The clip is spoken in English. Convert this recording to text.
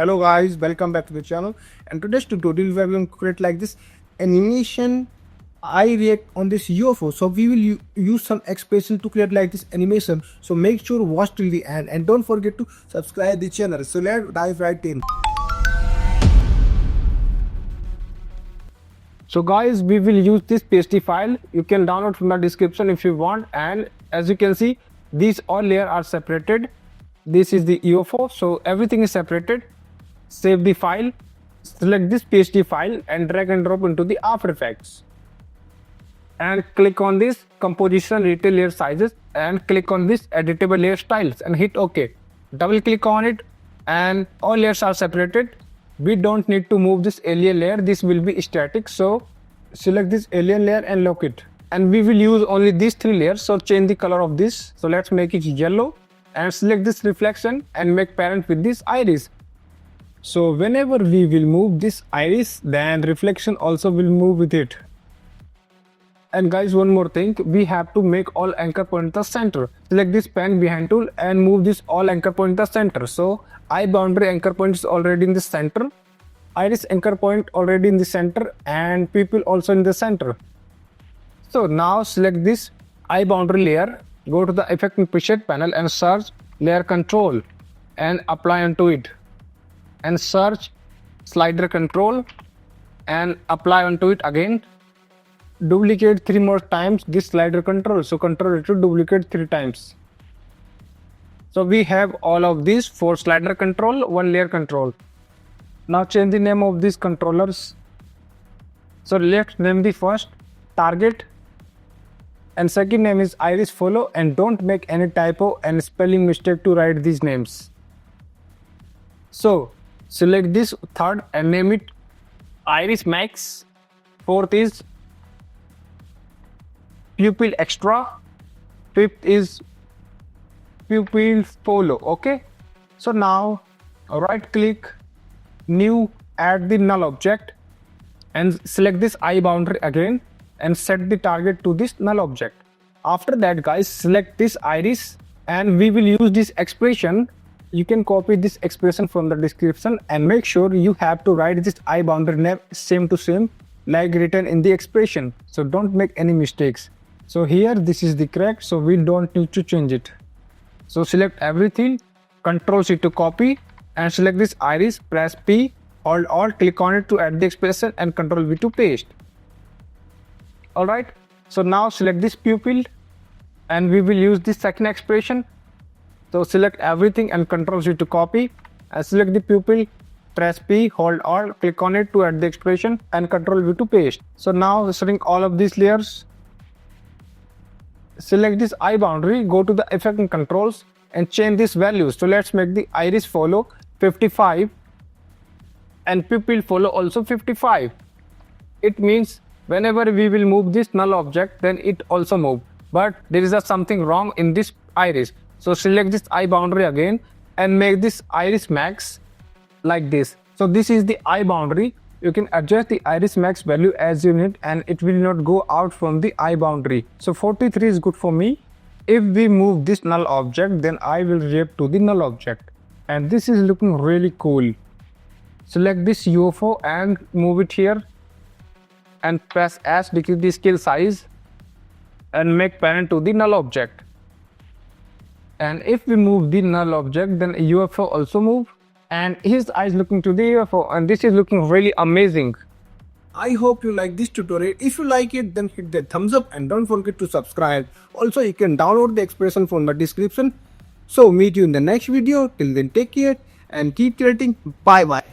Hello guys, welcome back to the channel. And today's tutorial we are going to create like this animation I react on this UFO. So we will use some expression to create like this animation. So make sure watch till the end and don't forget to subscribe the channel. So let's dive right in. So guys, we will use this PSD file. You can download from the description if you want. And as you can see, these all layers are separated. This is the UFO, so everything is separated. Save the file, select this PSD file and drag and drop into the After Effects. And click on this composition retail layer sizes and click on this editable layer styles and hit OK. Double click on it and all layers are separated. We don't need to move this alien layer, this will be static. So select this alien layer and lock it. And we will use only these three layers, so change the color of this. So let's make it yellow. And select this reflection and make parent with this iris. So whenever we will move this iris, then reflection also will move with it. And guys, one more thing, we have to make all anchor point the center. Select this pen behind tool and move this all anchor point the center. So eye boundary anchor point is already in the center, iris anchor point already in the center, and pupil also in the center. So now select this eye boundary layer. Go to the effect and preset panel and search layer control and apply onto it, and search slider control and apply onto it again. Duplicate 3 more times this slider control, so control it to duplicate 3 times. So we have all of these 4 slider control, 1 layer control. Now change the name of these controllers. So let's name the first target and second name is iris follow, and don't make any typo and spelling mistake to write these names. So select this third and name it iris max. Fourth is pupil extra. Fifth is pupil follow. Okay, so now right click, new, add the null object and select this eye boundary again and set the target to this null object. After that guys, select this iris and we will use this expression. You can copy this expression from the description and make sure you have to write this eye boundary name same to same like written in the expression. So don't make any mistakes. So here this is the correct, so we don't need to change it. So select everything, Ctrl C to copy and select this iris, press P, hold Alt, click on it to add the expression and Ctrl V to paste. Alright, so now select this pupil and we will use this second expression. So select everything and Ctrl C to copy and select the pupil, press P, hold Alt, click on it to add the expression and Ctrl V to paste. So now shrink all of these layers. Select this eye boundary, go to the effect and controls and change this value. So let's make the iris follow 55 and pupil follow also 55. It means whenever we will move this null object, then it also move. But there is something wrong in this iris. So select this eye boundary again and make this iris max like this. So this is the eye boundary. You can adjust the iris max value as you need and it will not go out from the eye boundary. So 43 is good for me. If we move this null object, then I will react to the null object. And this is looking really cool. Select this UFO and move it here and press S, decrease the scale size and make parent to the null object. And if we move the null object, then UFO also move and his eyes looking to the UFO, and this is looking really amazing. I hope you like this tutorial. If you like it, then hit the thumbs up and don't forget to subscribe. Also you can download the expression from the description. So meet you in the next video. Till then take care and keep creating. Bye bye.